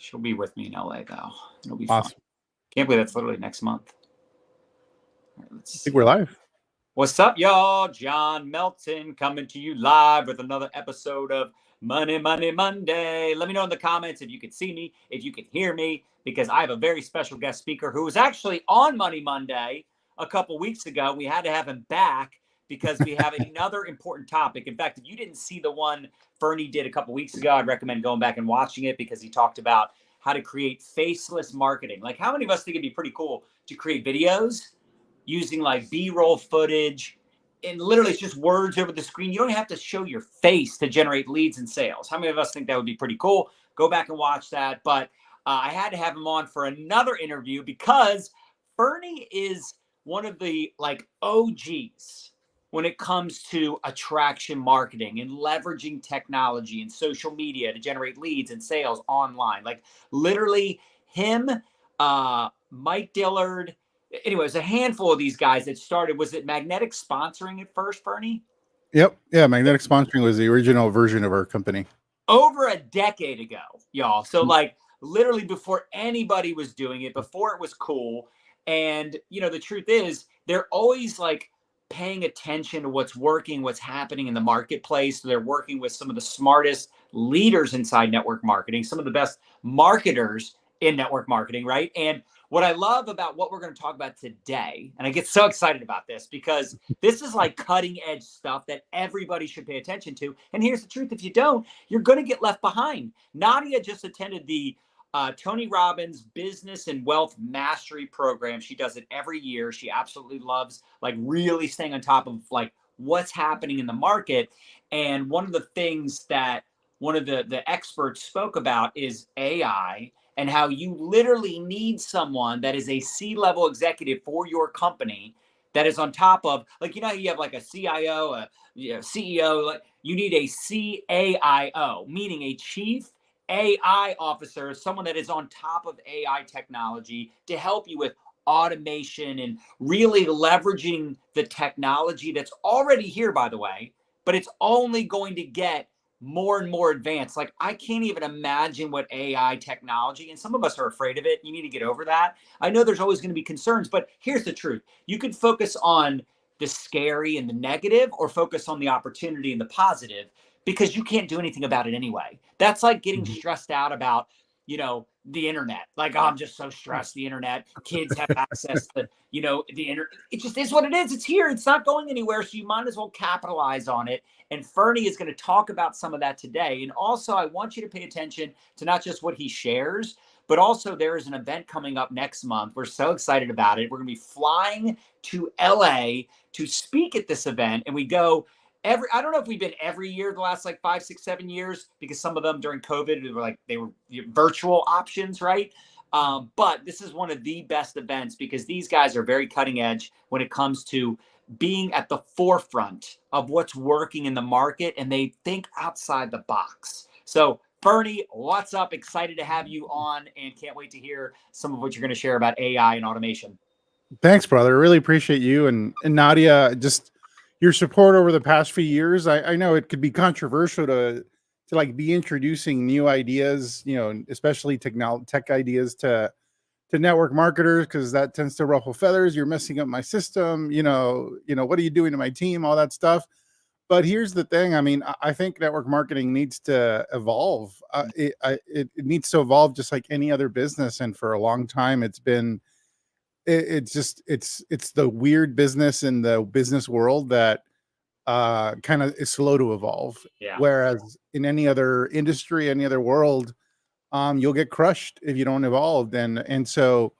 She'll be with me in LA though. It'll be fun. Awesome. Can't believe that's literally next month. All right, let's I think see. we're live. What's up, y'all? John Melton coming to you live with another episode of Money Monday. Let me know in the comments if you can see me, if you can hear me, because I have a very special guest speaker who was actually on Money Monday a couple weeks ago. We had to have him back because we have another important topic. In fact, if you didn't see the one Ferny did a couple weeks ago, I'd recommend going back and watching it because he talked about how to create faceless marketing. Like, how many of us think it'd be pretty cool to create videos using like B-roll footage, and literally it's just words over the screen. You don't have to show your face to generate leads and sales. How many of us think that would be pretty cool? Go back and watch that. But I had to have him on for another interview because Ferny is one of the like OGs when it comes to attraction marketing and leveraging technology and social media to generate leads and sales online. Like literally him, Mike Dillard. Anyway, it was a handful of these guys that started. Was it Magnetic sponsoring at first, Ferny? Yep. Yeah. Magnetic sponsoring was the original version of our company. Over a decade ago, y'all. So like literally before anybody was doing it, before it was cool. And, you know, the truth is they're always like paying attention to what's working, what's happening in the marketplace. So they're working with some of the smartest leaders inside network marketing, some of the best marketers in network marketing, right? And what I love about what we're going to talk about today, and I get so excited about this because this is like cutting edge stuff that everybody should pay attention to. And here's the truth. If you don't, you're going to get left behind. Nadia just attended the Tony Robbins Business and Wealth Mastery Program. She does it every year. She absolutely loves like really staying on top of like what's happening in the market. And one of the things that one of the experts spoke about is AI and how you literally need someone that is a C-level executive for your company that is on top of, like, you know, you have like a CIO, a CEO, like you need a CAIO, meaning a chief AI officer, someone that is on top of AI technology to help you with automation and really leveraging the technology that's already here, by the way, but it's only going to get more and more advanced. Like I can't even imagine what AI technology, and some of us are afraid of it. You need to get over that. I know there's always going to be concerns, but here's the truth. You can focus on the scary and the negative or focus on the opportunity and the positive because you can't do anything about it anyway. That's like getting stressed out about, you know, the internet. Like, oh, I'm just so stressed. The internet, kids have access to, you know, the internet. It just is what it is. It's here. It's not going anywhere. So you might as well capitalize on it. And Ferny is going to talk about some of that today. And also, I want you to pay attention to not just what he shares, but also there is an event coming up next month. We're so excited about it. We're going to be flying to LA to speak at this event. And we go I don't know if we've been every year the last like 5, 6, 7 years, because some of them during COVID they were virtual options, right? But this is one of the best events because these guys are very cutting edge when it comes to being at the forefront of what's working in the market, and they think outside the box. So Ferny, what's up? Excited to have you on and can't wait to hear some of what you're going to share about AI and automation. Thanks, brother. I really appreciate you and Nadia, just your support over the past few years. I know it could be controversial to like be introducing new ideas, you know, especially tech ideas to network marketers, because that tends to ruffle feathers. You're messing up my system, you know, what are you doing to my team, all that stuff. But here's the thing. I mean, I think network marketing needs to evolve. It needs to evolve just like any other business. And for a long time, it's been it's the weird business in the business world that kind of is slow to evolve. Yeah. Whereas in any other industry, any other world, you'll get crushed if you don't evolve. And so,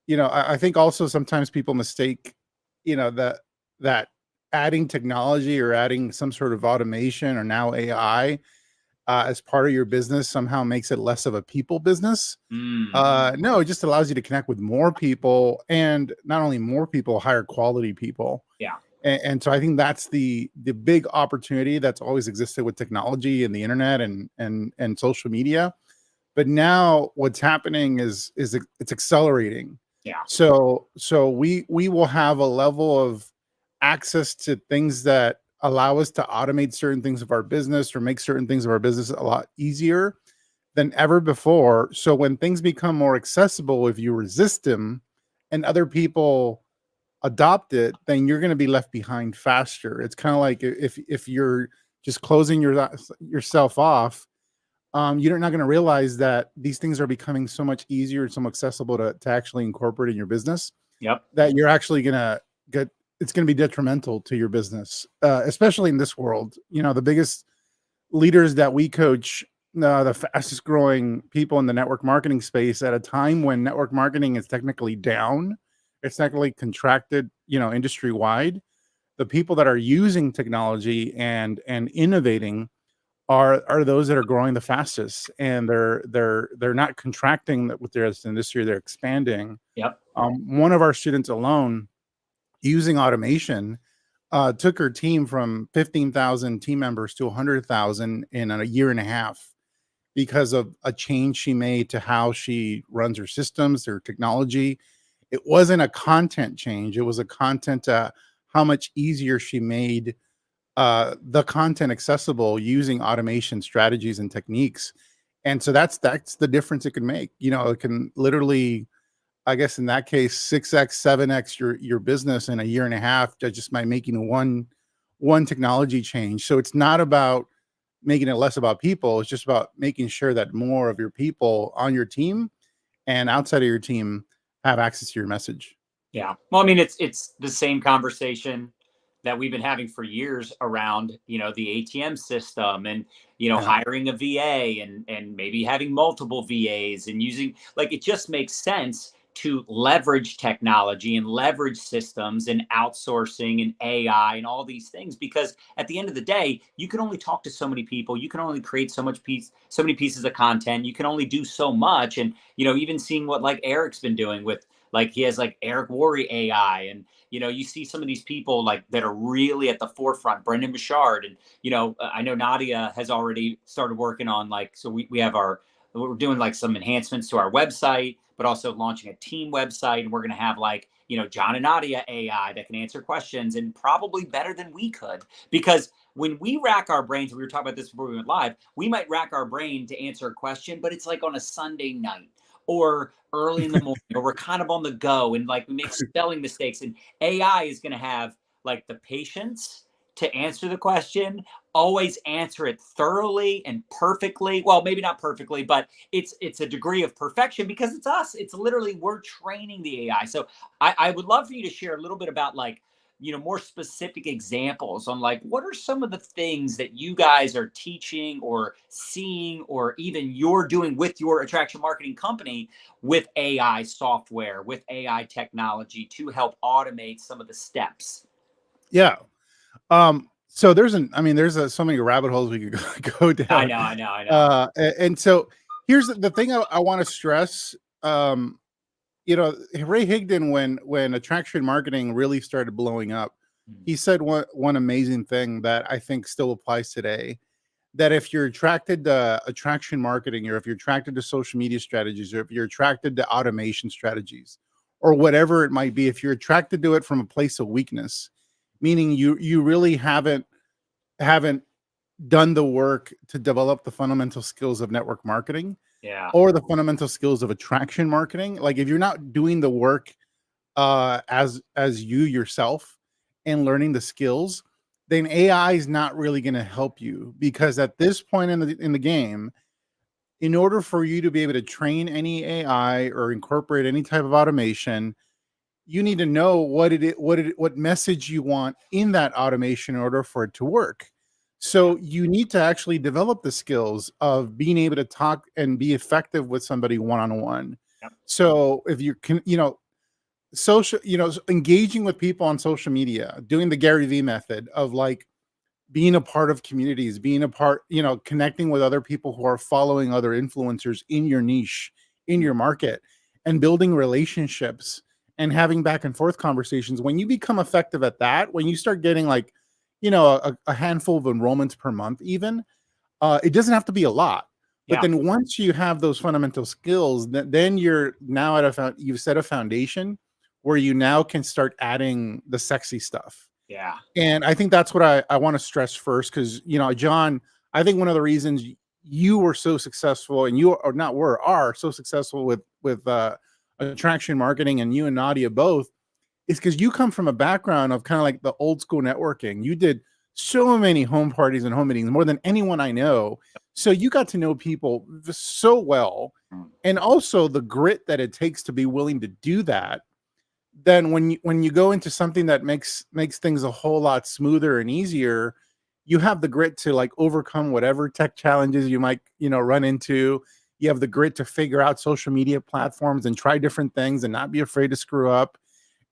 you know, I think also sometimes people mistake, you know, that adding technology or adding some sort of automation or now AI as part of your business somehow makes it less of a people business. No, it just allows you to connect with more people, and not only more people, higher quality people. Yeah. And so I think that's the big opportunity that's always existed with technology and the internet and social media. But now what's happening is it's accelerating. Yeah. So we will have a level of access to things that allow us to automate certain things of our business or make certain things of our business a lot easier than ever before. So when things become more accessible, if you resist them and other people adopt it, then you're going to be left behind faster. It's kind of like if you're just closing yourself off, you're not going to realize that these things are becoming so much easier and so much accessible to actually incorporate in your business, Yep. that you're actually going to get, it's going to be detrimental to your business, especially in this world. You know, the biggest leaders that we coach, the fastest growing people in the network marketing space at a time when network marketing is technically down, it's technically contracted, you know, industry wide. The people that are using technology and innovating are those that are growing the fastest, and they're not contracting with their industry, they're expanding. Yep. One of our students alone, using automation, took her team from 15,000 team members to 100,000 in a year and a half, because of a change she made to how she runs her systems, her technology. It wasn't a content change. It was a content, how much easier she made the content accessible using automation strategies and techniques. And so that's the difference it can make. You know, it can literally, I guess in that case, 6x, 7x your business in a year and a half, just by making one technology change. So it's not about making it less about people. It's just about making sure that more of your people on your team and outside of your team have access to your message. Yeah. Well, I mean, it's the same conversation that we've been having for years around, the ATM system, and, Yeah. hiring a VA, and maybe having multiple VAs, and using, like, it just makes sense to leverage technology and leverage systems and outsourcing and AI and all these things, because at the end of the day, you can only talk to so many people, you can only create so many pieces of content, you can only do so much. And, even seeing what, like, Eric's been doing with, like, he has, like, Eric Worre AI, and you see some of these people, like, that are really at the forefront, Brendan Bouchard. And I know Nadia has already started working on, like, so we have we're doing, like, some enhancements to our website, but also launching a team website, and we're going to have, like, John and Nadia AI that can answer questions, and probably better than we could, because when we rack our brains, we were talking about this before we went live, we might rack our brain to answer a question, but it's like on a Sunday night or early in the morning, or we're kind of on the go, and, like, we make spelling mistakes, and AI is going to have, like, the patience to answer the question, always answer it thoroughly and perfectly. Well, maybe not perfectly, but it's a degree of perfection, because it's us. It's literally, we're training the AI. So I would love for you to share a little bit about, like, more specific examples on, like, what are some of the things that you guys are teaching or seeing, or even you're doing with your attraction marketing company, with AI software, with AI technology, to help automate some of the steps. Yeah. So there's so many rabbit holes we could go I down. know, I know, I know. And so here's the thing I want to stress. Ray Higdon, when attraction marketing really started blowing up, he said one amazing thing that I think still applies today, that if you're attracted to attraction marketing, or if you're attracted to social media strategies, or if you're attracted to automation strategies, or whatever it might be, if you're attracted to it from a place of weakness, meaning you really haven't done the work to develop the fundamental skills of network marketing, Yeah. or the fundamental skills of attraction marketing, like if you're not doing the work as you yourself and learning the skills, then AI is not really going to help you, because at this point in the game, in order for you to be able to train any AI or incorporate any type of automation, you need to know what message you want in that automation in order for it to work. So you need to actually develop the skills of being able to talk and be effective with somebody one-on-one. Yep. So if you can, social, engaging with people on social media, doing the Gary V method of, like, being a part of communities, being a part, connecting with other people who are following other influencers in your niche, in your market, and building relationships and having back and forth conversations. When you become effective at that, when you start getting, like, a handful of enrollments per month, even, it doesn't have to be a lot. But Yeah. then once you have those fundamental skills, then you're now you've set a foundation where you now can start adding the sexy stuff. Yeah. And I think that's what I want to stress first, because, John, I think one of the reasons you were so successful, and you are not were are so successful with attraction marketing, and you and Nadia both, is because you come from a background of kind of like the old school networking. You did so many home parties and home meetings, more than anyone I know. So you got to know people so well, and also the grit that it takes to be willing to do that. Then when you go into something that makes things a whole lot smoother and easier, you have the grit to like overcome whatever tech challenges you might, run into. You have the grit to figure out social media platforms and try different things and not be afraid to screw up.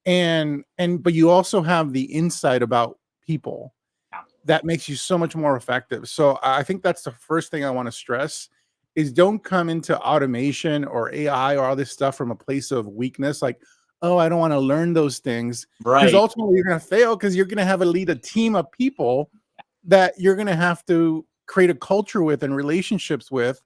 But you also have the insight about people Yeah. that makes you so much more effective. So I think that's the first thing I want to stress is don't come into automation or AI or all this stuff from a place of weakness. Like, oh, I don't want to learn those things, because Right. ultimately you're going to fail, because you're going to have to lead a team of people that you're going to have to create a culture with and relationships with.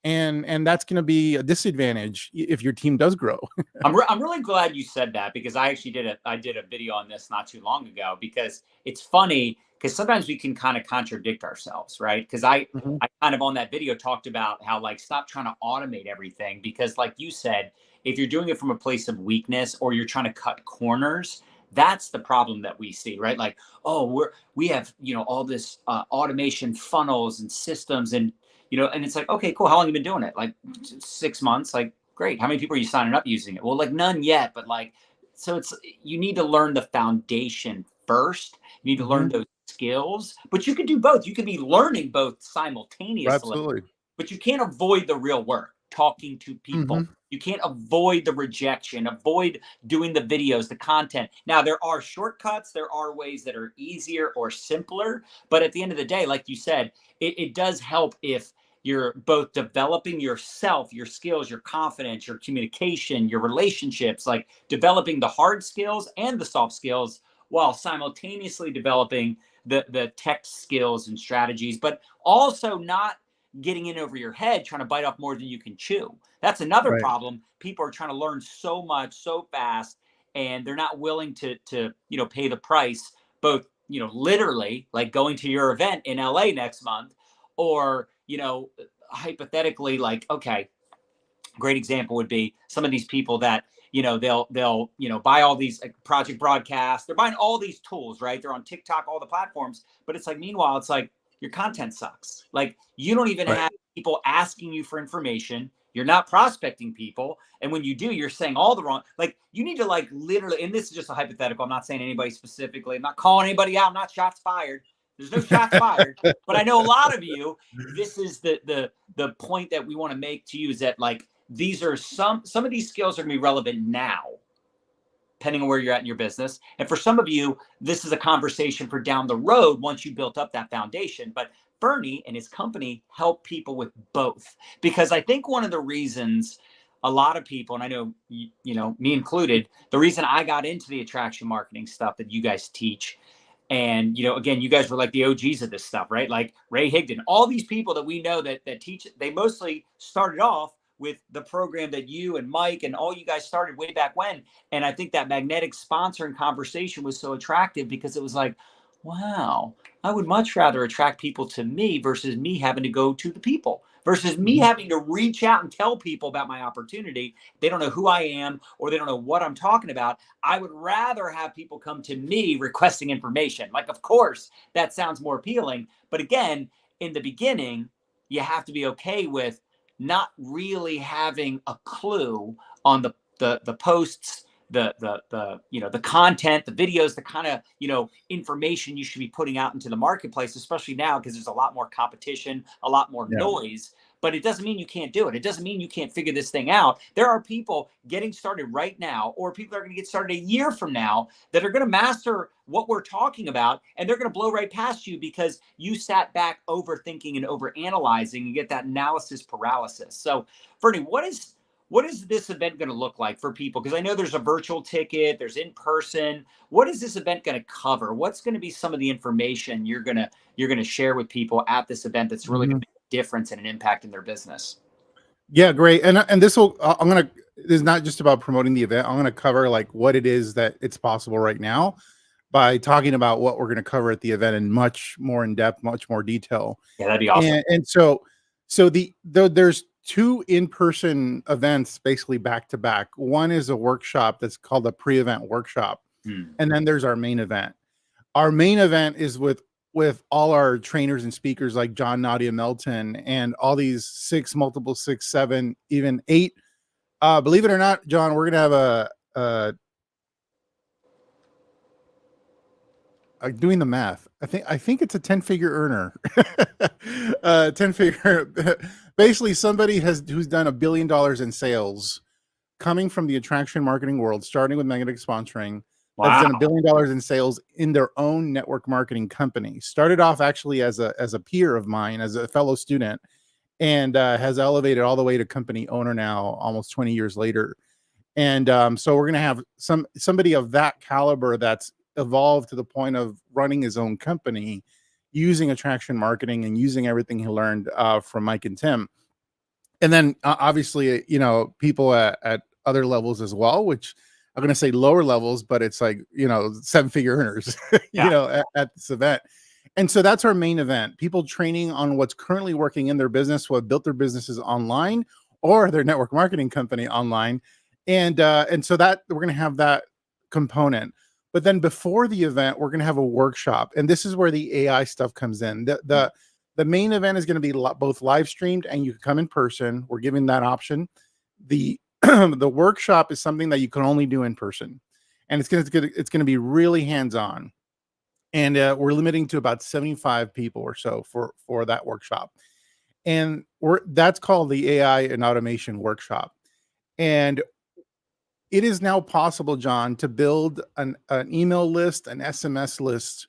And that's going to be a disadvantage if your team does grow. I'm really glad you said that, because I actually did a video on this not too long ago, because it's funny because sometimes we can kind of contradict ourselves, right? Because Mhm. I kind of on that video talked about how, like, stop trying to automate everything, because like you said, if you're doing it from a place of weakness or you're trying to cut corners, that's the problem that we see, right? Like, oh, we have, all this automation funnels and systems, and and it's like, okay, cool, how long have you been doing it? Like 6 months. Like, great. How many people are you signing up using it? Well, like, none yet, but like, so it's, you need to learn the foundation first. You need to learn Mhm. those skills, but you can do both. You can be learning both simultaneously, Absolutely. but you can't avoid the real work, talking to people. Mhm. You can't avoid the rejection, avoid doing the videos, the content. Now, there are shortcuts, there are ways that are easier or simpler, but at the end of the day, like you said, it does help if you're both developing yourself, your skills, your confidence, your communication, your relationships, like developing the hard skills and the soft skills, while simultaneously developing the tech skills and strategies, but also not getting in over your head, trying to bite off more than you can chew. That's another Right. problem. People are trying to learn so much so fast, and they're not willing to pay the price, both literally, like going to your event in LA next month, or hypothetically, like, okay, great example would be some of these people that they'll buy all these, like, project broadcasts, they're buying all these tools, right? They're on TikTok, all the platforms, but it's like, meanwhile, it's like, your content sucks. Like, you don't even Right. have people asking you for information, you're not prospecting people, and when you do, you're saying all the wrong, like, you need to, like, literally, and this is just a hypothetical, I'm not saying anybody specifically, I'm not calling anybody out, I'm not shots fired, there's no shots fired, but I know a lot of you, this is the point that we want to make to you, is that, like, these are some of these skills are going to be relevant now, depending on where you're at in your business, and for some of you, this is a conversation for down the road once you built up that foundation. But Ferny and his company help people with both, because I think one of the reasons a lot of people, and I know me included, the reason I got into the attraction marketing stuff that you guys teach, and again, you guys were like the OGs of this stuff, right? Like Ray Higdon, all these people that we know that teach, they mostly started off with the program that you and Mike and all you guys started way back when. And I think that magnetic sponsoring conversation was so attractive, because it was like, wow, I would much rather attract people to me versus me having to go to the people, versus me Mhm. having to reach out and tell people about my opportunity. They don't know who I am, or they don't know what I'm talking about. I would rather have people come to me requesting information. Like, of course, that sounds more appealing. But again, in the beginning, you have to be okay with not really having a clue on the posts, the content, the videos, the kind of information you should be putting out into the marketplace, especially now, because there's a lot more competition, a lot more Yeah. noise. But it doesn't mean you can't do it. It doesn't mean you can't figure this thing out. There are people getting started right now, or people are going to get started a year from now, that are going to master what we're talking about, and they're going to blow right past you because you sat back overthinking and overanalyzing and get that analysis paralysis. So, Ferny, what is this event going to look like for people? Because I know there's a virtual ticket, there's in person. What is this event going to cover? What's going to be some of the information you're going to share with people at this event that's really going Mhm. to make a difference and an impact in their business? Yeah, great. And this will I'm gonna this is not just about promoting the event. I'm gonna cover like what it is that it's possible right now by talking about what we're gonna cover at the event in much more in depth, much more detail. Yeah, that'd be awesome. And so So there's two in-person events basically back to back. One is a workshop that's called a pre-event workshop, Hmm. and then there's our main event. Our main event is with all our trainers and speakers like John, Nadia, Melton, and all these six, multiple six, seven, even eight. Believe it or not, John, we're gonna have a doing the math. I think it's a 10-figure earner. 10-figure. Basically, somebody who's done $1 billion in sales, coming from the attraction marketing world, starting with magnetic sponsoring, that's done $1 Wow. billion in sales in their own network marketing company. Started off actually as a peer of mine, as a fellow student, and has elevated all the way to company owner now, almost 20 years later. And so we're going to have somebody of that caliber that's evolved to the point of running his own company, using attraction marketing and using everything he learned from Mike and Tim. And then obviously, people at other levels as well, which I'm going to say lower levels, but it's like, 7-figure earners, Yeah. at this event. And so that's our main event. People training on what's currently working in their business, who have built their businesses online or their network marketing company online. And so that we're going to have that component. But then before the event, we're going to have a workshop. And this is where the AI stuff comes in. The main event is going to be both live streamed and you can come in person. We're giving that option. The the workshop is something that you can only do in person, and it's going to be really hands on. And we're limiting to about 75 people or so for that workshop. And that's called the AI and automation workshop. And it is now possible, John, to build an email list, an SMS list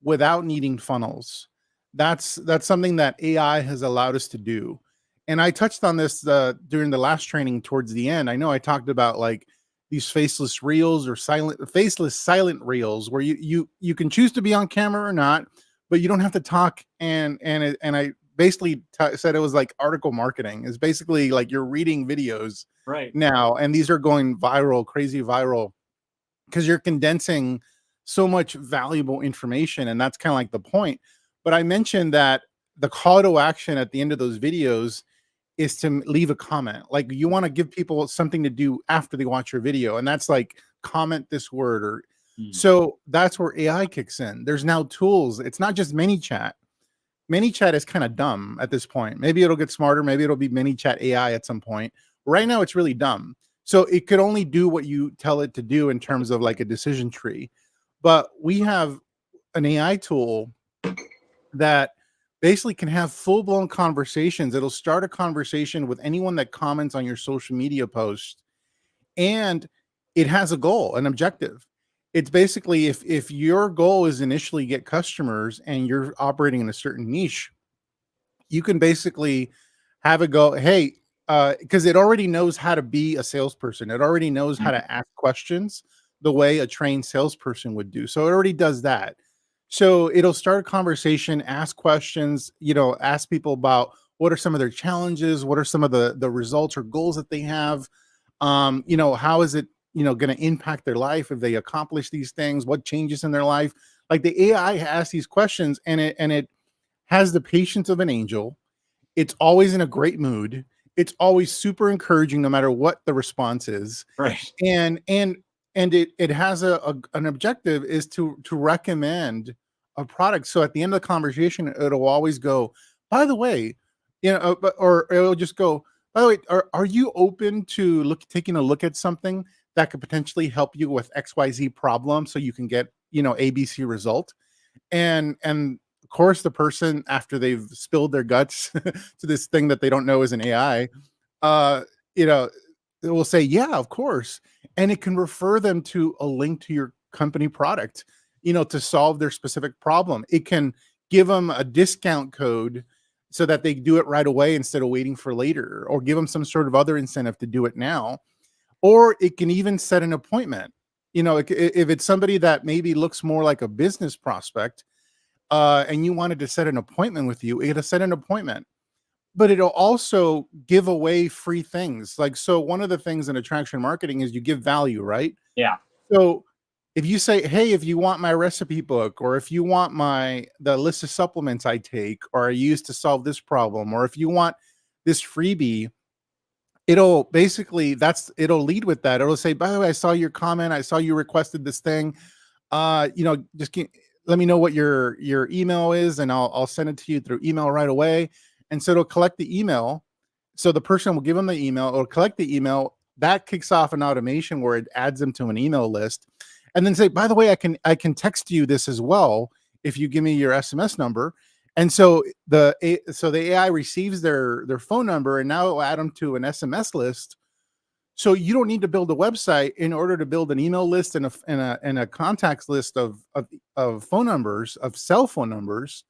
without needing funnels. That's something that AI has allowed us to do. And I touched on this during the last training towards the end. I know I talked about like these faceless reels or faceless silent reels where you can choose to be on camera or not, but you don't have to talk. And I basically said it was like article marketing. It's basically like you're reading videos Right. now, and these are going viral, crazy viral, because you're condensing so much valuable information, and that's kind of like the point. But I mentioned that the call to action at the end of those videos is to leave a comment. Like you want to give people something to do after they watch your video, and that's like comment this word or Hmm. so that's where AI kicks in. There's now tools. It's not just ManyChat. ManyChat is kind of dumb at this point. Maybe it'll get smarter. Maybe it'll be ManyChat AI at some point. Right now, it's really dumb. So it could only do what you tell it to do in terms of like a decision tree. But we have an AI tool that basically can have full blown conversations. It'll start a conversation with anyone that comments on your social media post, and it has a goal, an objective. It's basically if your goal is initially get customers and you're operating in a certain niche, you can basically have it go, hey, because it already knows how to be a salesperson. It already knows how to ask questions the way a trained salesperson would do. So it already does that. So it'll start a conversation, ask questions, ask people about what are some of their challenges, what are some of the results or goals that they have. How is it, going to impact their life if they accomplish these things, what changes in their life. Like the AI asks these questions, and it has the patience of an angel. It's always in a great mood. It's always super encouraging no matter what the response is. Right. And it has an objective is to recommend a product. So at the end of the conversation, it'll always go, by the way, or it'll just go, by the way, are you open to taking a look at something that could potentially help you with XYZ problem so you can get, ABC result? And of course, the person, after they've spilled their guts to this thing that they don't know is an AI, uh, you know, it will say, yeah, of course. And it can refer them to a link to your company product, to solve their specific problem. It can give them a discount code so that they do it right away instead of waiting for later, or give them some sort of other incentive to do it now. Or it can even set an appointment. If it's somebody that maybe looks more like a business prospect, and you wanted to set an appointment with you, it'll set an appointment. But it'll also give away free things. Like, so one of the things in attraction marketing is you give value, right? Yeah. So if you say, hey, if you want my recipe book, or if you want the list of supplements I take or I use to solve this problem, or if you want this freebie, it'll basically it'll lead with that. It'll say, by the way, I saw your comment, I saw you requested this thing. Let me know what your email is, and I'll send it to you through email right away. And so it'll collect the email. So the person will give them the email, it'll collect the email, that kicks off an automation where it adds them to an email list, and then say, by the way, I can text you this as well if you give me your SMS number. And so the AI receives their phone number, and now it'll add them to an SMS list. So you don't need to build a website in order to build an email list and a contacts list of phone numbers, of cell phone numbers.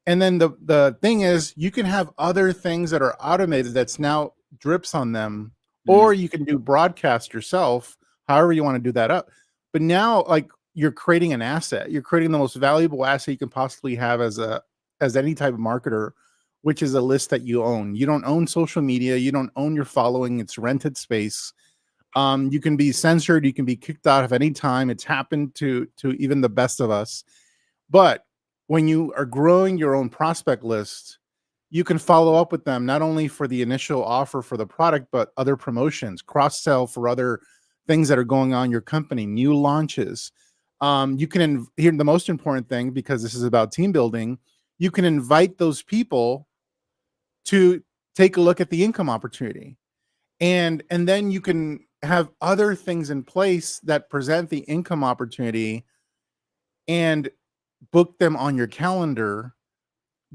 And then the thing is, you can have other things that are automated that's now drips on them, or you can do broadcast yourself, however you want to do that up. But now, like, you're creating an asset. You're creating the most valuable asset you can possibly have as any type of marketer, which is a list that you own. You don't own social media. You don't own your following. It's rented space. You can be censored. You can be kicked out of any time. It's happened to even the best of us. But when you are growing your own prospect list, you can follow up with them not only for the initial offer for the product, but other promotions, cross sell for other things that are going on in your company, new launches. You can hear the most important thing, because this is about team building. You can invite those people to take a look at the income opportunity, and then you can have other things in place that present the income opportunity and book them on your calendar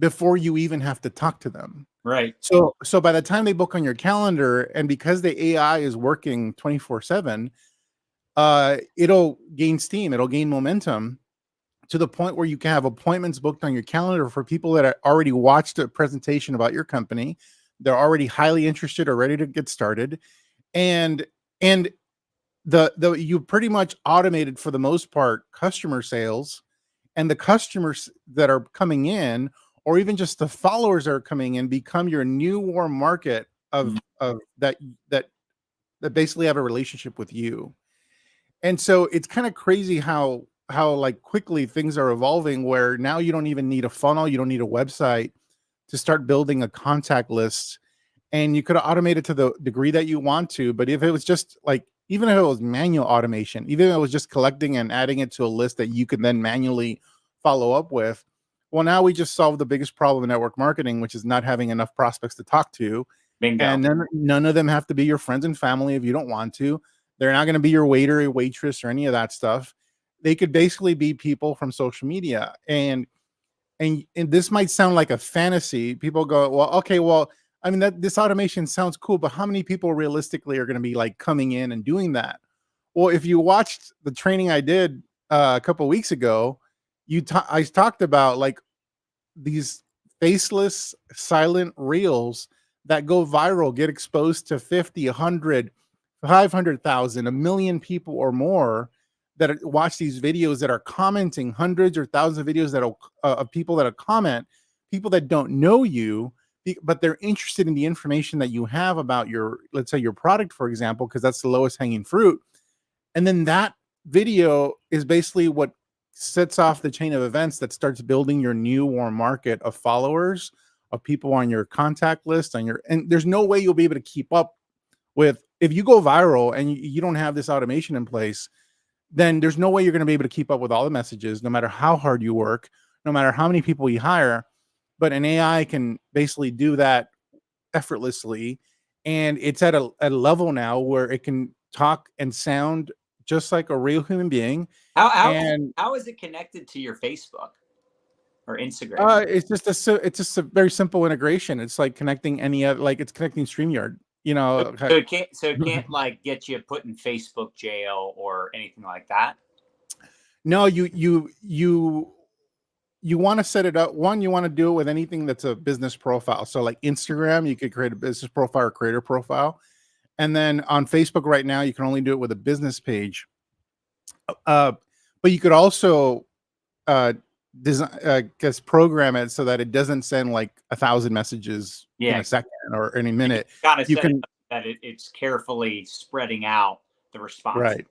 before you even have to talk to them. Right. So by the time they book on your calendar, and because the AI is working 24/7, it'll gain steam, it'll gain momentum to the point where you can have appointments booked on your calendar for people that are already watched a presentation about your company. They're already highly interested or ready to get started. And the you pretty much automated, for the most part, customer sales, and the customers that are coming in, or even just the followers that are coming in, become your new warm market of that basically have a relationship with you. And so it's kind of crazy how like quickly things are evolving, where now you don't even need a funnel, you don't need a website to start building a contact list, and you could automate it to the degree that you want to. But if it was just like, even if it was manual automation, even if it was just collecting and adding it to a list that you could then manually follow up with, well, now we just solved the biggest problem in network marketing, which is not having enough prospects to talk to. Bingo. And then none of them have to be your friends and family if you don't want to. They're not going to be your waiter or waitress or any of that stuff. They could basically be people from social media. And this might sound like a fantasy. People go, well, okay, well, I mean, that this automation sounds cool, but how many people realistically are going to be like coming in and doing that? Well, if you watched the training I did a couple of weeks ago, I talked about like these faceless, silent reels that go viral, get exposed to 50, 100, 500,000, a million people or more that watch these videos, that are commenting, hundreds or thousands of videos that of people that comment, people that don't know you, but they're interested in the information that you have about your, let's say, your product, for example, because that's the lowest hanging fruit. And then that video is basically what sets off the chain of events that starts building your new warm market of followers, of people on your contact list, and there's no way you'll be able to keep up with, if you go viral and you don't have this automation in place, then there's no way you're going to be able to keep up with all the messages, no matter how hard you work, no matter how many people you hire. But an AI can basically do that effortlessly. And it's at a level now where it can talk and sound just like a real human being. And How is it connected to your Facebook or Instagram? it's just a very simple integration. It's like connecting any other, like it's connecting StreamYard, you know. So it can't like get you put in Facebook jail or anything like that. No, you want to set it up. One, you want to do it with anything that's a business profile. So like Instagram, you could create a business profile or creator profile. And then on Facebook right now, you can only do it with a business page. But you could also just program it so that it doesn't send like 1,000 messages in a second or any minute. You can that it's carefully spreading out the response. Right.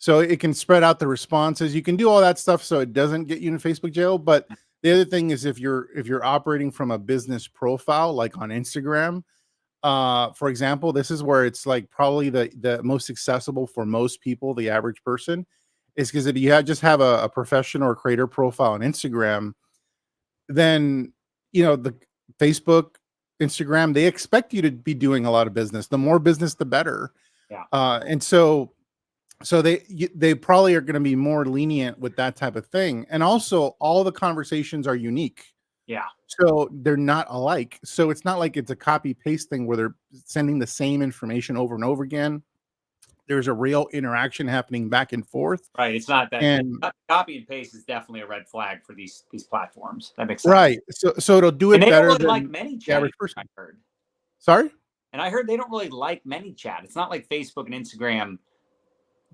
So it can spread out the responses. You can do all that stuff so it doesn't get you in Facebook jail. But the other thing is if you're operating from a business profile, like on Instagram, for example, this is where it's like probably the most accessible for most people, the average person, is because if you just have a professional or creator profile on Instagram, then the Facebook, Instagram, they expect you to be doing a lot of business. The more business, the better. Yeah. And so they probably are going to be more lenient with that type of thing. And also, all the conversations are unique. Yeah. So they're not alike. So it's not like it's a copy paste thing where they're sending the same information over and over again. There's a real interaction happening back and forth. Right. It's not that And copy and paste is definitely a red flag for these platforms. That makes sense. right. So it'll do And it they don't better really like than many the average chat, person. I heard. Sorry? And I heard they don't really like many chat. It's not like Facebook and Instagram.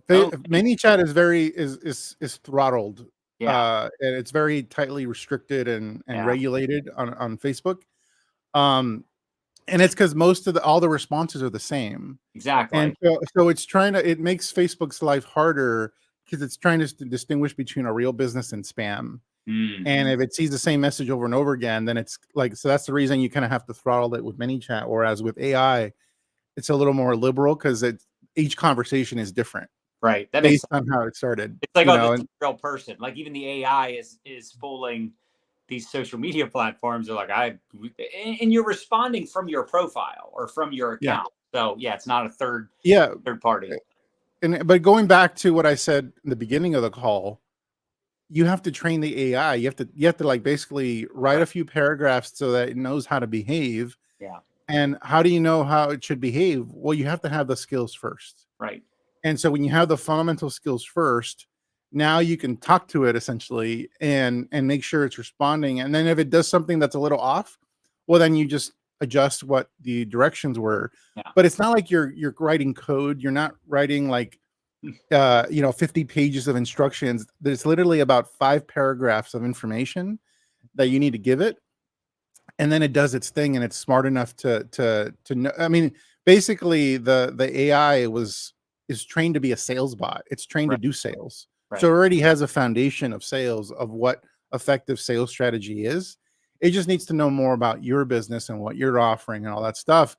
ManyChat is very is throttled. Yeah. And it's very tightly restricted and Yeah. regulated on Facebook. And it's because most of all the responses are the same. Exactly. And so it makes Facebook's life harder because it's trying to distinguish between a real business and spam. And if it sees the same message over and over again, then it's like, so that's the reason you kind of have to throttle it with ManyChat. Whereas with AI, it's a little more liberal because each conversation is different. Right. That makes based on how it started. It's like, this is a real person. Like even the AI is fooling these social media platforms. They're like, and you're responding from your profile or from your account. So yeah, it's not a third party. But going back to what I said in the beginning of the call, you have to train the AI. You have to like basically write a few paragraphs so that it knows how to behave. Yeah. And how do you know how it should behave? Well, you have to have the skills first. Right. And so when you have the fundamental skills first, now you can talk to it essentially and make sure it's responding. And then if it does something that's a little off, well, then you just adjust what the directions were. Yeah. But it's not like you're writing code. You're not writing like 50 pages of instructions. There's literally about 5 paragraphs of information that you need to give it. And then it does its thing and it's smart enough to know. I mean, basically the AI is trained to be a sales bot. It's trained to do sales. Right. So it already has a foundation of sales of what effective sales strategy is. It just needs to know more about your business and what you're offering and all that stuff.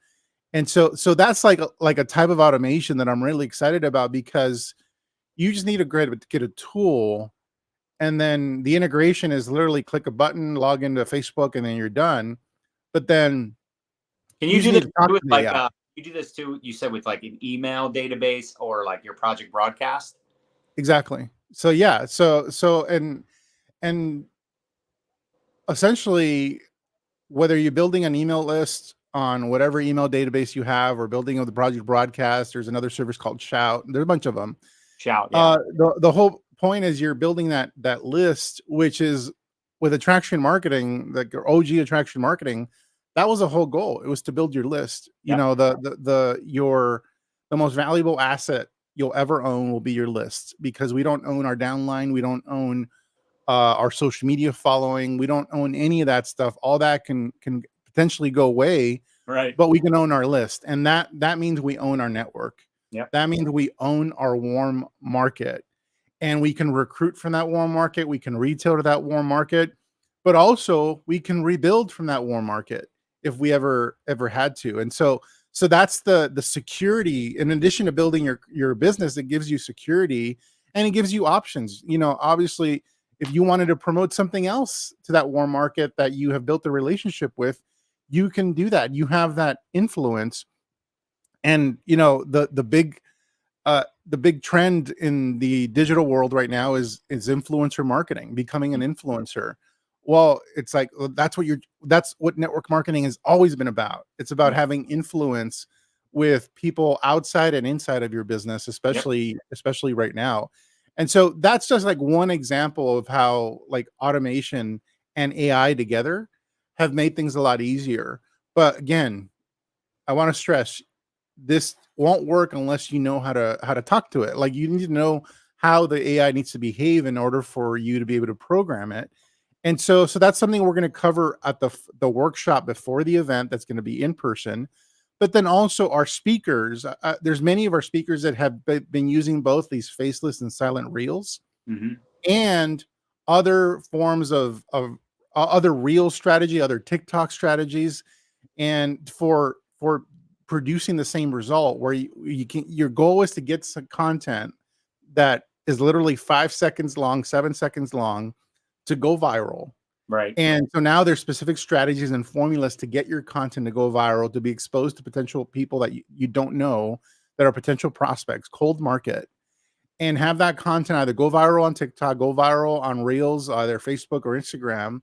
And so that's like a type of automation that I'm really excited about because you just need to get a tool, and then the integration is literally click a button, log into Facebook, and then you're done. But then can you do this with like you do this too, you said with like an email database or like your project broadcast? Exactly. So yeah, so and essentially whether you're building an email list on whatever email database you have or building of the project broadcast, there's another service called Shout. There's a bunch of them. Shout, yeah. The whole point is you're building that list, which is with attraction marketing, like your OG attraction marketing. That was a whole goal. It was to build your list. You know, the most valuable asset you'll ever own will be your list, because we don't own our downline. We don't own our social media following. We don't own any of that stuff. All that can potentially go away, right? But we can own our list, and that means we own our network. Yep. That means we own our warm market, and we can recruit from that warm market. We can retail to that warm market, but also we can rebuild from that warm market if we ever had to. And so that's the security. In addition to building your business, it gives you security and it gives you options. You know, obviously, if you wanted to promote something else to that warm market that you have built a relationship with, you can do that. You have that influence. And you know, the big trend in the digital world right now is influencer marketing, becoming an influencer. Well, it's like that's what network marketing has always been about. It's about having influence with people outside and inside of your business, especially right now. And so that's just like one example of how like automation and AI together have made things a lot easier. But again, I want to stress, this won't work unless you know how to talk to it. Like, you need to know how the AI needs to behave in order for you to be able to program it. And so that's something we're going to cover at the workshop before the event. That's going to be in person. But then also our speakers, there's many of our speakers that have been using both these faceless and silent reels Hmm. and other forms of other reel strategy, other TikTok strategies, and for producing the same result where you can, your goal is to get some content that is literally 5 seconds long, 7 seconds long to go viral. Right. And so now there's specific strategies and formulas to get your content to go viral, to be exposed to potential people that you don't know that are potential prospects, cold market, and have that content either go viral on TikTok, go viral on Reels, either Facebook or Instagram.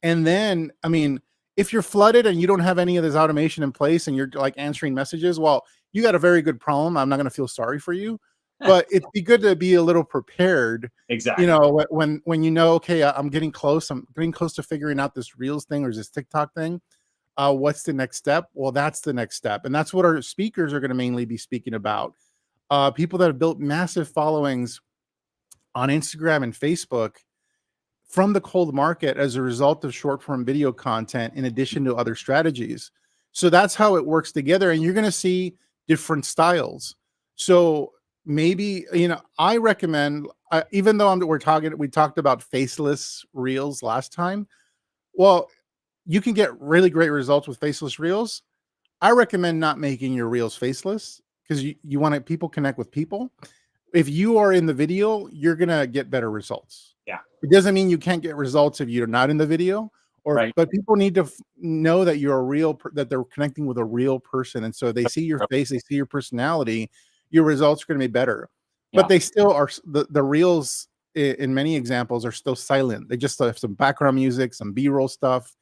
And then, I mean, if you're flooded and you don't have any of this automation in place and you're like answering messages, well, you got a very good problem. I'm not going to feel sorry for you, but it'd be good to be a little prepared. You Exactly. know, when you know, okay, I'm getting close. I'm getting close to figuring out this Reels thing or this TikTok thing. What's the next step? Well, that's the next step, and that's what our speakers are going to mainly be speaking about. People that have built massive followings on Instagram and Facebook from the cold market as a result of short form video content in addition to other strategies. So that's how it works together. And you're going to see different styles. So maybe, I recommend, even though we talked about faceless reels last time. Well, you can get really great results with faceless reels. I recommend not making your reels faceless because you want to people connect with people. If you are in the video, you're gonna get better results. Yeah. It doesn't mean you can't get results if you're not in the video, Right. but people need to know that you're a that they're connecting with a real person, and so they see your face, they see your personality, your results are going to be better. But Yeah. they still are the reels in many examples are still silent. They just have some background music, some B-roll stuff,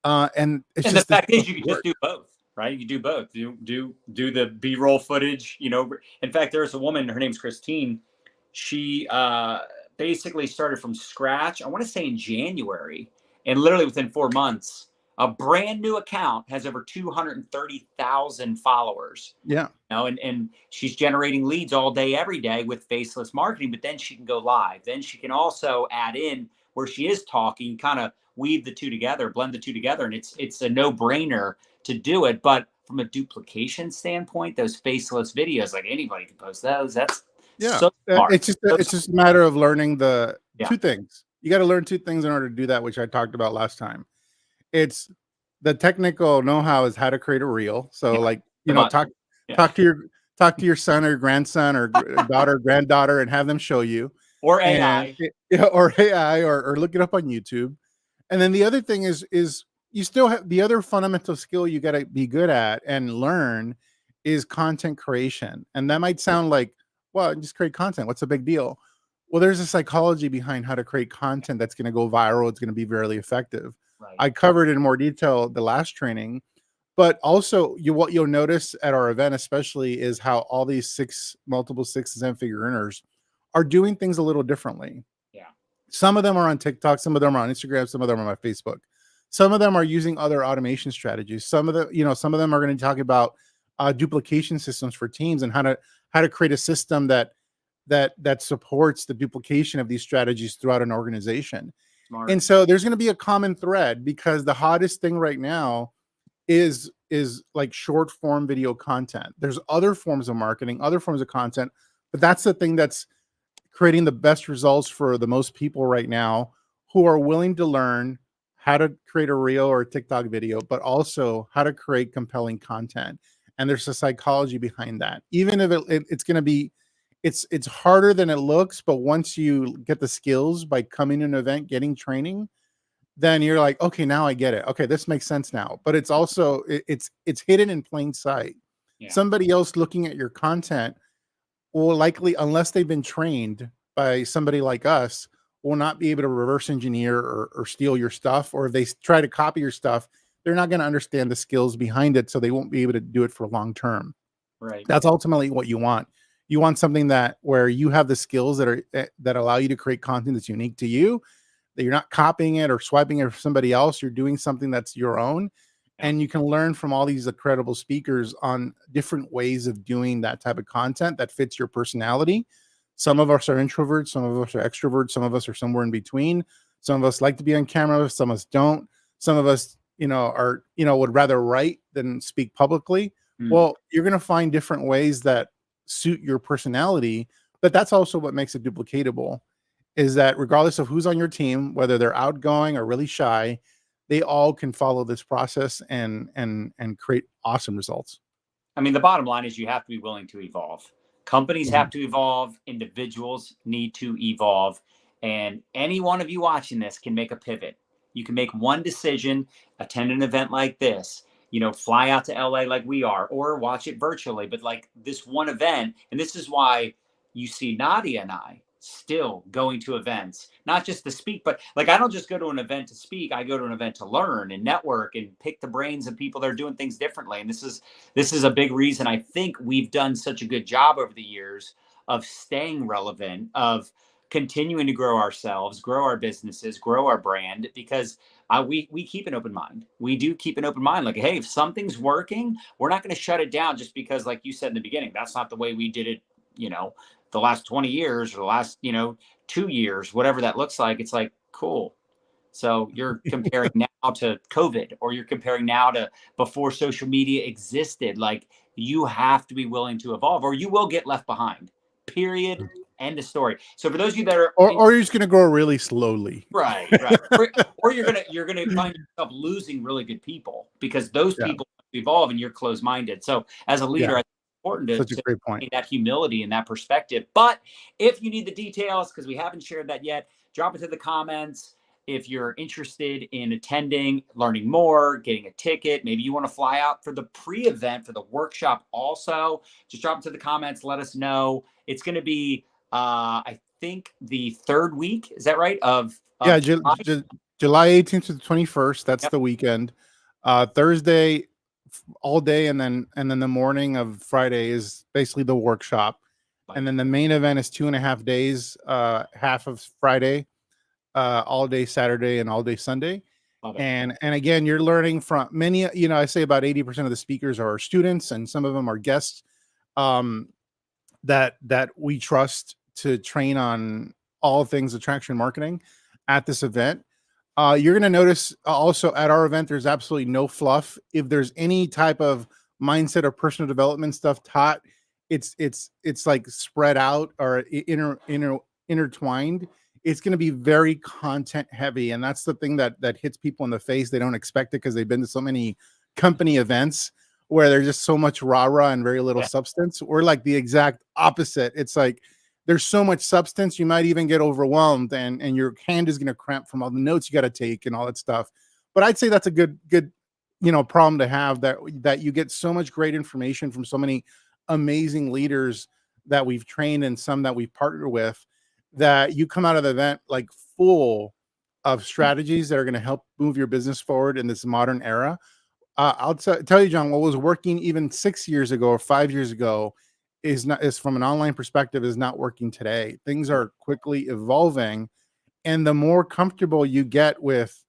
and it's And the just this fact is, you can just do both, right? You do both. Do the B-roll footage. In fact, there's a woman. Her name's Christine. She basically started from scratch. I want to say in January, and literally within 4 months, a brand new account has over 230,000 followers. Yeah. And she's generating leads all day, every day with faceless marketing. But then she can go live. Then she can also add in where she is talking, kind of weave the two together, blend the two together, and it's a no-brainer to do it. But from a duplication standpoint, those faceless videos, like anybody can post those. That's Yeah, so smart. So it's just a matter of learning the yeah, two things. You got to learn two things in order to do that, which I talked about last time. It's the technical know-how is how to create a reel. So, yeah, like, the button. Yeah, talk to your talk to your son or grandson or daughter, granddaughter, and have them show you, or and AI. or AI or look it up on YouTube. And then the other thing is you still have the other fundamental skill you got to be good at and learn is content creation. And that might sound like, well, just create content. What's the big deal? Well, there's a psychology behind how to create content that's going to go viral. It's going to be very effective. Right. I covered it in more detail the last training, but also what you'll notice at our event, especially, is how all these multiple 6 and 7 figure earners are doing things a little differently. Yeah. Some of them are on TikTok, some of them are on Instagram, some of them are on Facebook. Some of them are using other automation strategies. Some of some of them are going to talk about duplication systems for teams and how to create a system that supports the duplication of these strategies throughout an organization. Smart. And so there's going to be a common thread because the hottest thing right now is like short form video content. There's other forms of marketing, other forms of content, but that's the thing that's creating the best results for the most people right now who are willing to learn how to create a reel or a TikTok video, but also how to create compelling content. And there's a psychology behind that. Even if it's going to be, it's harder than it looks, but once you get the skills by coming to an event, getting training, then you're like, okay, now I get it. Okay, this makes sense now. But it's also it's hidden in plain sight. Yeah. Somebody else looking at your content will likely, unless they've been trained by somebody like us, will not be able to reverse engineer or steal your stuff. Or if they try to copy your stuff, they're not going to understand the skills behind it. So they won't be able to do it for long term. Right. That's ultimately what you want. You want something where you have the skills that allow you to create content that's unique to you, that you're not copying it or swiping it from somebody else. You're doing something that's your own. Yeah. And you can learn from all these incredible speakers on different ways of doing that type of content that fits your personality. Some of us are introverts, some of us are extroverts, some of us are somewhere in between. Some of us like to be on camera, some of us don't. Some of us would rather write than speak publicly. Mm. Well, you're going to find different ways that suit your personality, but that's also what makes it duplicatable, is that regardless of who's on your team, whether they're outgoing or really shy, they all can follow this process and create awesome results. I mean, the bottom line is you have to be willing to evolve. Companies Mhm. have to evolve, individuals need to evolve, and any one of you watching this can make a pivot. You can make one decision, attend an event like this, fly out to LA like we are, or watch it virtually. But like this one event, and this is why you see Nadia and I still going to events, not just to speak, but like I don't just go to an event to speak. I go to an event to learn and network and pick the brains of people that are doing things differently. And this is a big reason I think we've done such a good job over the years of staying relevant, of continuing to grow ourselves, grow our businesses, grow our brand, because we keep an open mind. We do keep an open mind. Like, hey, if something's working, we're not going to shut it down just because, like you said in the beginning, that's not the way we did it, the last 20 years or the last, 2 years, whatever that looks like. It's like, cool. So you're comparing now to COVID, or you're comparing now to before social media existed. Like, you have to be willing to evolve or you will get left behind. Period. End of story. So for those of you that are Or you're just going to grow really slowly. right, right. Or you're gonna find yourself losing really good people because those Yeah. people evolve and you're closed minded. So as a leader, Yeah. I think it's important Such a to great point. maintain that humility and that perspective. But if you need the details, because we haven't shared that yet, drop it to the comments. If you're interested in attending, learning more, getting a ticket, maybe you want to fly out for the pre-event for the workshop also, just drop it to the comments. Let us know. It's going to be, I think, the third week. Is that right? Yeah, Of July. July 18th to the 21st. That's Yep. the weekend. Thursday all day, and then the morning of Friday is basically the workshop, and then the main event is 2.5 days. Half of Friday, all day Saturday, and all day Sunday. Love it. And again, you're learning from many. I say about 80% of the speakers are our students, and some of them are guests. Um, that we trust to train on all things attraction marketing at this event. You're going to notice also at our event, there's absolutely no fluff. If there's any type of mindset or personal development stuff taught, it's like spread out or intertwined. It's going to be very content heavy, and that's the thing that hits people in the face. They don't expect it because they've been to so many company events where there's just so much rah-rah and very little Yeah. substance. We're like the exact opposite. It's like there's so much substance, you might even get overwhelmed, and your hand is going to cramp from all the notes you got to take and all that stuff. But I'd say that's a good problem to have, that you get so much great information from so many amazing leaders that we've trained and some that we've partnered with, that you come out of the event like full of strategies that are going to help move your business forward in this modern era. I'll tell you, John, what was working even 6 years ago or 5 years ago is from an online perspective is not working today. Things are quickly evolving, and the more comfortable you get with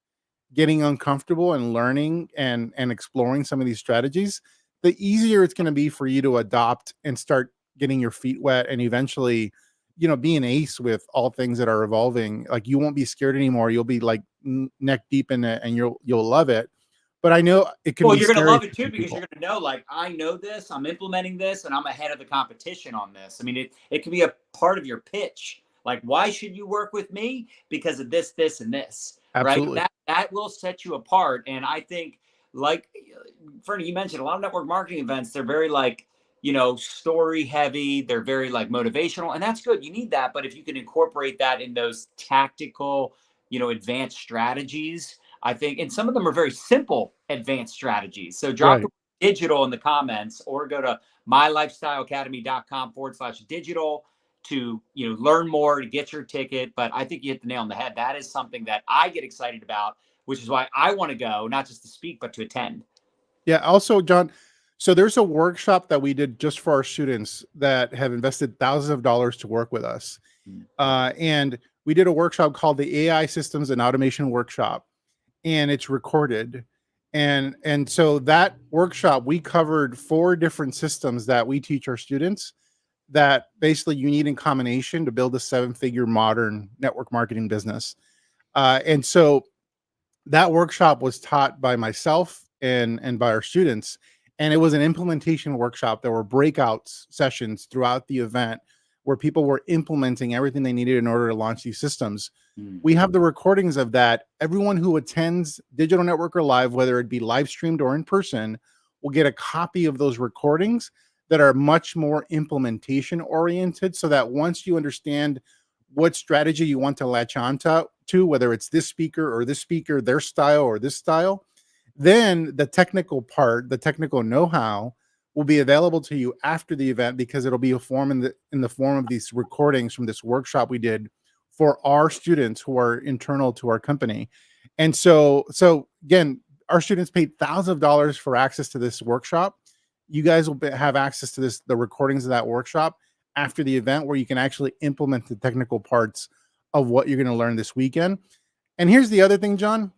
getting uncomfortable and learning and exploring some of these strategies, the easier it's going to be for you to adopt and start getting your feet wet, and eventually, be an ace with all things that are evolving. Like, you won't be scared anymore. You'll be like neck deep in it, and you'll love it. But I know it can Well, be you're going to scary love for it too some because people. you're going to know, like, I know this, I'm implementing this, and I'm ahead of the competition on this. I mean, it can be a part of your pitch. Like, why should you work with me? Because of this, this, and this, right? Absolutely. That will set you apart. And I think, like, Fernie, you mentioned a lot of network marketing events, they're very like, story heavy. They're very like motivational, and that's good. You need that. But if you can incorporate that in those tactical, advanced strategies, I think, and some of them are very simple advanced strategies. So drop the Right. digital in the comments or go to mylifestyleacademy.com/digital to, learn more, to get your ticket. But I think you hit the nail on the head. That is something that I get excited about, which is why I want to go, not just to speak, but to attend. Yeah. Also, John, so there's a workshop that we did just for our students that have invested thousands of dollars to work with us. And we did a workshop called the AI Systems and Automation Workshop, and it's recorded. And so that workshop, we covered 4 different systems that we teach our students that basically you need in combination to build a 7-figure modern network marketing business. And so that workshop was taught by myself and by our students, and it was an implementation workshop. There were breakouts sessions throughout the event where people were implementing everything they needed in order to launch these systems. Mm. We have the recordings of that. Everyone who attends Digital Networker Live, whether it be live streamed or in person, will get a copy of those recordings that are much more implementation oriented, so that once you understand what strategy you want to latch on to, whether it's this speaker or this speaker, their style or this style, then the technical part, the technical know-how will be available to you after the event, because it'll be a form in the form of these recordings from this workshop we did for our students who are internal to our company. And so again, our students paid thousands of dollars for access to this workshop. You guys will have access to the recordings of that workshop after the event, where you can actually implement the technical parts of what you're going to learn this weekend. And here's the other thing, John.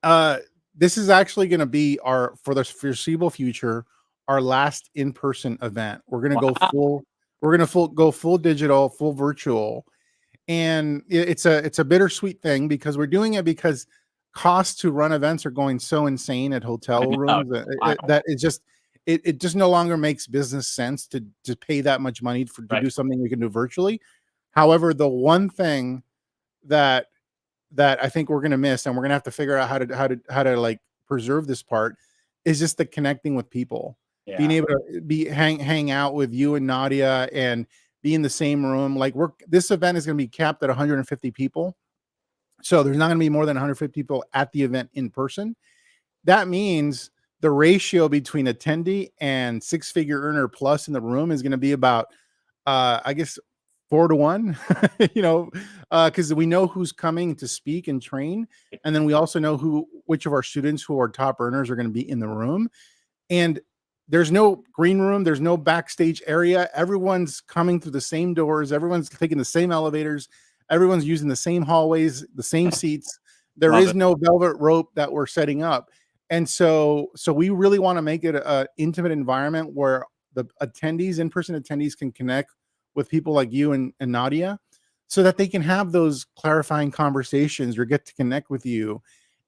Uh, this is actually going to be for the foreseeable future, our last in-person event. We're going to go Wow. full. We're going to go full digital, full virtual, and it's a bittersweet thing, because we're doing it because costs to run events are going so insane at I hotel know. rooms Wild. that it just no longer makes business sense to pay that much money to Right. do something we can do virtually. However, the one thing that I think we're gonna miss, and we're gonna have to figure out how to like preserve this part, is just the connecting with people, being Yeah. able to hang out with you and Nadia and be in the same room. Like this event is gonna be capped at 150 people, so there's not gonna be more than 150 people at the event in person. That means the ratio between attendee and six-figure earner plus in the room is going to be about, I guess, 4 to 1. You know, because we know who's coming to speak and train, and then we also know which of our students who are top earners are going to be in the room. And there's no green room, there's no backstage area. Everyone's coming through the same doors, everyone's taking the same elevators, everyone's using the same hallways, the same seats. There Love is it. no velvet rope that we're setting up. And so we really want to make it a intimate environment where the attendees, in-person attendees, can connect with people like you and Nadia, so that they can have those clarifying conversations or get to connect with you.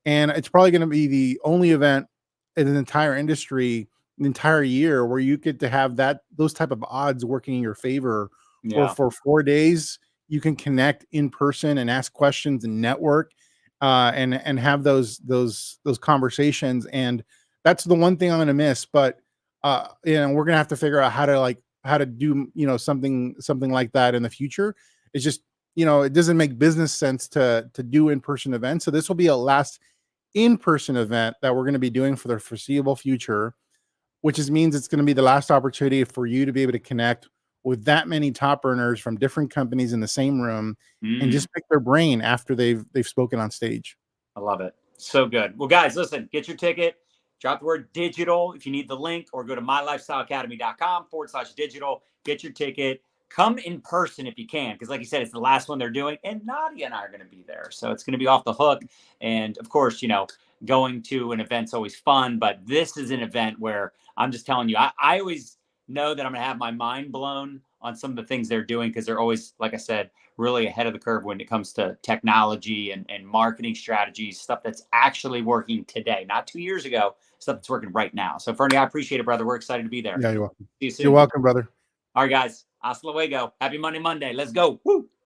And it's probably going to be the only event in the entire industry, an entire year, where you get to have those type of odds working in your favor, where Yeah. for 4 days you can connect in person and ask questions and network, and have those conversations. And that's the one thing I'm going to miss. But we're going to have to figure out how to do something like that in the future. It's just, it doesn't make business sense to do in-person events. So this will be a last in-person event that we're going to be doing for the foreseeable future, means it's going to be the last opportunity for you to be able to connect with that many top earners from different companies in the same room, and Mm. just pick their brain after they've spoken on stage. I love it. So good. Well, guys, listen, get your ticket. Drop the word digital if you need the link, or go to mylifestyleacademy.com/digital. Get your ticket. Come in person if you can, because, like you said, it's the last one they're doing. And Nadia and I are going to be there. So it's going to be off the hook. And of course, going to an event's always fun, but this is an event where I'm just telling you, I always know that I'm going to have my mind blown on some of the things they're doing, because they're always, like I said, really ahead of the curve when it comes to technology and marketing strategies, stuff that's actually working today, not 2 years ago, stuff that's working right now. So, Fernie, I appreciate it, brother. We're excited to be there. Yeah, you're welcome. See you You're soon. welcome, brother. All right, guys. Hasta luego. Happy Monday. Let's go. Woo.